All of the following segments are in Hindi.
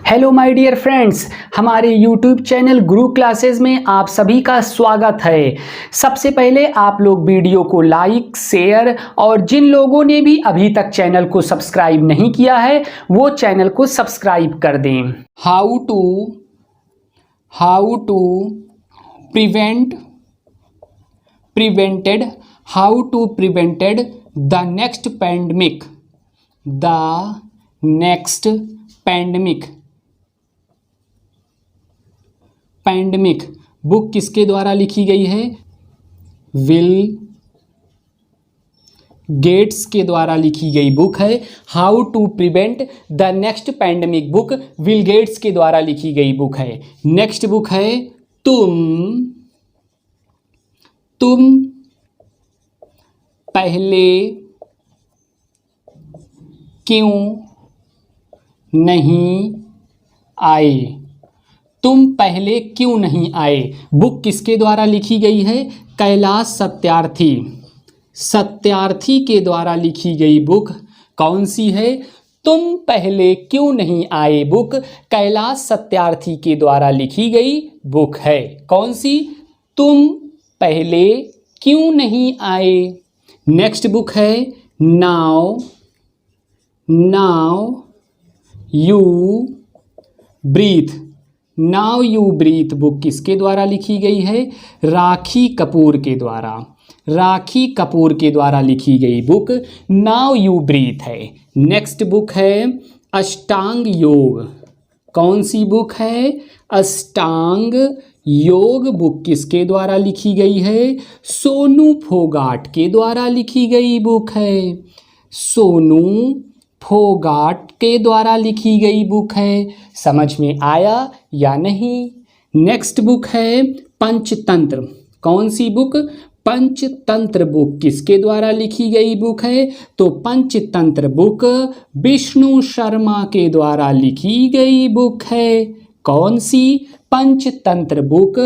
हेलो माय डियर फ्रेंड्स, हमारे यूट्यूब चैनल गुरु क्लासेस में आप सभी का स्वागत है। सबसे पहले आप लोग वीडियो को लाइक, शेयर और जिन लोगों ने भी अभी तक चैनल को सब्सक्राइब नहीं किया है वो चैनल को सब्सक्राइब कर दें। How to prevented the next pandemic book किसके द्वारा लिखी गई है? विल गेट्स के द्वारा लिखी गई बुक है। How to prevent the next pandemic book Bill Gates के द्वारा लिखी गई बुक है। नेक्स्ट बुक है तुम पहले क्यों नहीं आए? तुम पहले क्यों नहीं आए बुक किसके द्वारा लिखी गई है? कैलाश सत्यार्थी के द्वारा लिखी गई बुक कौन सी है? तुम पहले क्यों नहीं आए बुक कैलाश सत्यार्थी के द्वारा लिखी गई बुक है। कौन सी? तुम पहले क्यों नहीं आए। नेक्स्ट बुक है नाउ यू ब्रीथ बुक किसके द्वारा लिखी गई है? राखी कपूर के द्वारा लिखी गई बुक नाउ यू ब्रीथ है। नेक्स्ट बुक है अष्टांग योग। कौन सी बुक है? अष्टांग योग बुक किसके द्वारा लिखी गई है? सोनू फोगाट के द्वारा लिखी गई बुक है। सोनू फोगाट के द्वारा लिखी गई बुक है। समझ में आया या नहीं? नेक्स्ट बुक है पंचतंत्र। कौन सी बुक? पंचतंत्र बुक किसके द्वारा लिखी गई बुक है? तो पंचतंत्र बुक विष्णु शर्मा के द्वारा लिखी गई बुक है। कौन सी? पंचतंत्र बुक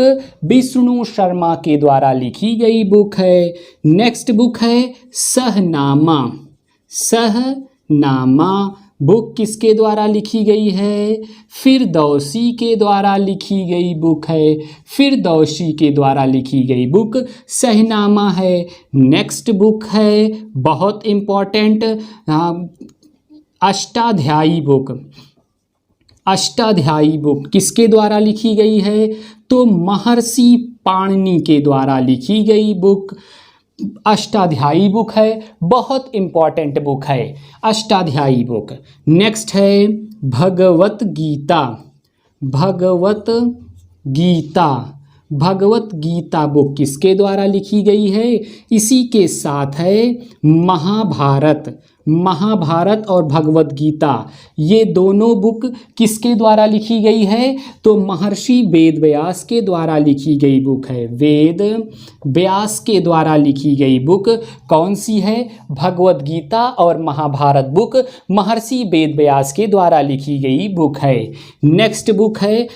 विष्णु शर्मा के द्वारा लिखी गई बुक है। नेक्स्ट बुक है सहनामा बुक किसके द्वारा लिखी गई है? फिरदौसी के द्वारा लिखी गई बुक है। फिरदौसी के द्वारा लिखी गई बुक सहनामा है। नेक्स्ट बुक है बहुत इम्पॉर्टेंट अष्टाध्यायी बुक किसके द्वारा लिखी गई है? तो महर्षि पाणिनि के द्वारा लिखी गई बुक अष्टाध्यायी बुक है। बहुत इम्पॉर्टेंट बुक है अष्टाध्यायी बुक। नेक्स्ट है भगवत गीता बुक किसके द्वारा लिखी गई है? इसी के साथ है महाभारत और भगवत गीता, ये दोनों बुक किसके द्वारा लिखी गई है? तो महर्षि वेद व्यास के द्वारा लिखी गई बुक है। वेद व्यास के द्वारा लिखी गई बुक कौन सी है? भगवत गीता और महाभारत बुक महर्षि वेद व्यास के द्वारा लिखी गई बुक है। नेक्स्ट बुक है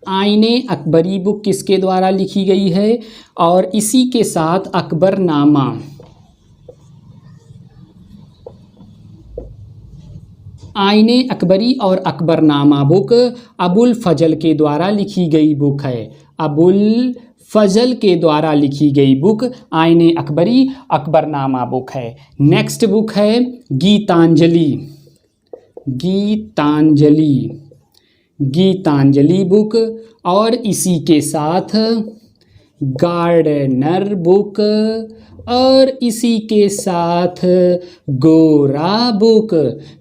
आईने अकबरी बुक किसके द्वारा लिखी गई है? और इसी के साथ अकबरनामा आईने अकबरी और अकबरनामा बुक अबुल फजल के द्वारा लिखी गई बुक है। अबुल फजल के द्वारा लिखी गई बुक आईने अकबरी अकबरनामा बुक है। नेक्स्ट बुक है गीतांजलि बुक और इसी के साथ गार्डनर बुक और इसी के साथ गोरा बुक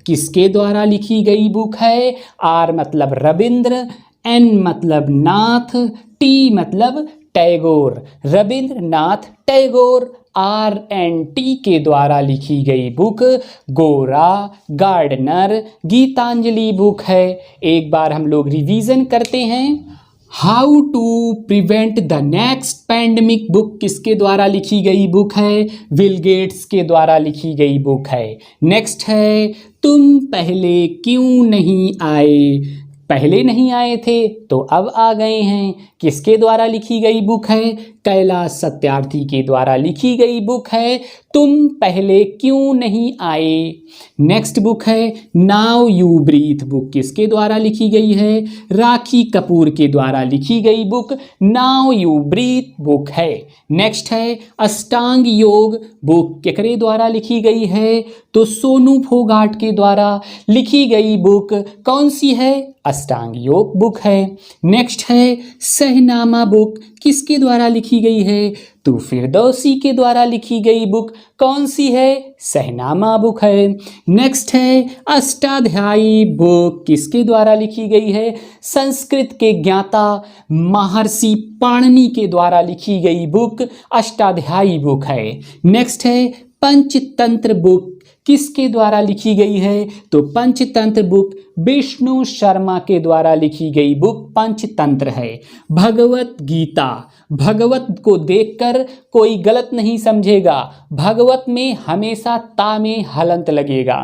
किसके द्वारा लिखी गई बुक है? आर मतलब रविंद्र, एन मतलब नाथ, टी मतलब टैगोर। रविंद्रनाथ टैगोर RNT के द्वारा लिखी गई बुक गोरा गार्डनर गीतांजलि बुक है। एक बार हम लोग रिवीजन करते हैं। How to prevent the next pandemic book किसके द्वारा लिखी गई बुक है? विल गेट्स के द्वारा लिखी गई बुक है। नेक्स्ट है तुम पहले क्यों नहीं आए? पहले नहीं आए थे तो अब आ गए हैं। किसके द्वारा लिखी गई बुक है? कैलाश सत्यार्थी के द्वारा लिखी गई बुक है तुम पहले क्यों नहीं आए। नेक्स्ट बुक है नाउ यू ब्रीथ, बुक किसके द्वारा लिखी गई है, राखी कपूर के द्वारा लिखी गई book now you breathe book है। नेक्स्ट है अष्टांग योग, बुक केकरे द्वारा लिखी गई है, तो सोनू फोगाट के द्वारा लिखी गई बुक कौन सी है, अष्टांग योग बुक है। नेक्स्ट है शहनामा बुक, किसके द्वारा लिखी गई है, तो फिरदौसी के द्वारा लिखी गई बुक कौन सी है, शहनामा बुक है। नेक्स्ट है अष्टाध्यायी बुक, किसके द्वारा लिखी गई है, संस्कृत के ज्ञाता महर्षि पाणिनि के द्वारा लिखी गई बुक अष्टाध्यायी बुक है। नेक्स्ट है पंचतंत्र बुक, किसके द्वारा लिखी गई है, तो पंचतंत्र बुक विष्णु शर्मा के द्वारा लिखी गई बुक पंचतंत्र है। भगवत गीता, भगवत को देखकर कोई गलत नहीं समझेगा, भगवत में हमेशा ता में हलंत लगेगा।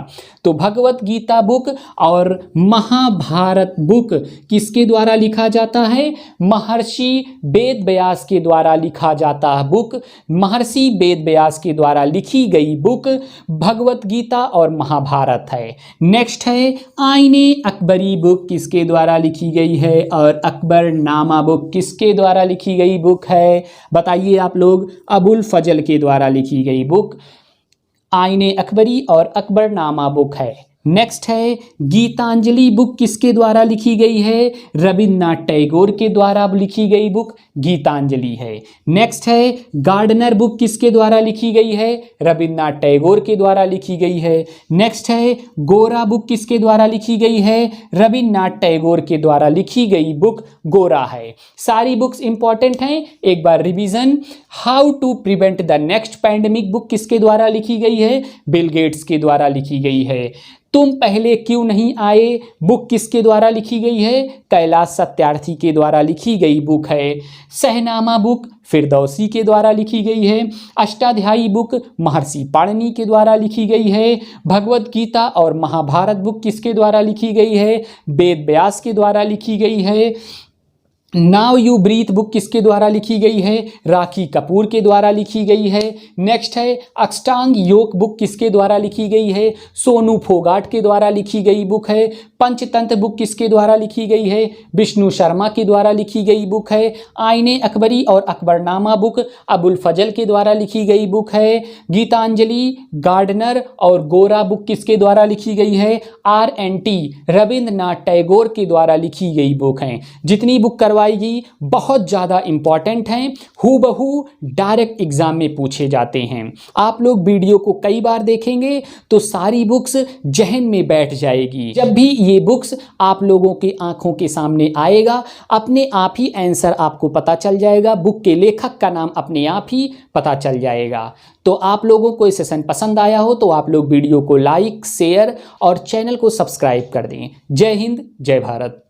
तो भगवत गीता बुक और महाभारत बुक किसके द्वारा लिखा जाता है, महर्षि वेद व्यास के द्वारा लिखा जाता है बुक, महर्षि वेद व्यास के द्वारा लिखी गई बुक भगवत गीता और महाभारत है। नेक्स्ट है आईने अकबरी बुक, किसके द्वारा लिखी गई है, और अकबरनामा बुक किसके द्वारा लिखी गई बुक है, बताइए आप लोग, अबुल फजल के द्वारा लिखी गई बुक आईने अकबरी और अकबरनामा बुक है। नेक्स्ट है गीतांजलि बुक, किसके द्वारा लिखी गई है, रविन्द्रनाथ टैगोर के द्वारा लिखी गई बुक गीतांजलि है। नेक्स्ट है गार्डनर बुक, किसके द्वारा लिखी गई है, रविन्द्रनाथ टैगोर के द्वारा लिखी गई है। नेक्स्ट है गोरा बुक, किसके द्वारा लिखी गई है, रविन्द्रनाथ टैगोर के द्वारा लिखी गई बुक गोरा है। सारी बुक्स इंपॉर्टेंट हैं, एक बार revision. How to prevent the next pandemic book किसके द्वारा लिखी गई है, बिल गेट्स के द्वारा लिखी गई है। तुम पहले क्यों नहीं आए बुक किसके द्वारा लिखी गई है, कैलाश सत्यार्थी के द्वारा लिखी गई बुक है। शहनामा बुक फिरदौसी के द्वारा लिखी गई है। अष्टाध्यायी बुक महर्षि पाणिनि के द्वारा लिखी गई है। भगवत गीता और महाभारत बुक किसके द्वारा लिखी गई है, वेद व्यास के द्वारा लिखी गई है। नाउ यू ब्रीथ बुक किसके द्वारा लिखी गई है, राखी कपूर के द्वारा लिखी गई है। नेक्स्ट है अष्टांग योग बुक किसके द्वारा लिखी गई है, सोनू फोगाट के द्वारा लिखी गई बुक है। पंचतंत्र बुक किसके द्वारा लिखी गई है, विष्णु शर्मा के द्वारा लिखी गई बुक है। आईने अकबरी और अकबरनामा बुक अबुल फजल के द्वारा लिखी गई बुक है। गीतांजलि, गार्डनर और गोरा बुक किसके द्वारा लिखी गई है, RNT रविन्द्रनाथ टैगोर के द्वारा लिखी गई बुक हैं। जितनी बुक करवाएगी बहुत ज़्यादा इंपॉर्टेंट हैं, हूबहू डायरेक्ट एग्जाम में पूछे जाते हैं। आप लोग वीडियो को कई बार देखेंगे तो सारी बुक्स जहन में बैठ जाएगी। जब भी ये बुक्स आप लोगों की आंखों के सामने आएगा अपने आप ही आंसर आपको पता चल जाएगा, बुक के लेखक का नाम अपने आप ही पता चल जाएगा। तो आप लोगों को ये सेशन पसंद आया हो तो आप लोग वीडियो को लाइक, शेयर और चैनल को सब्सक्राइब कर दें। जय हिंद, जय भारत।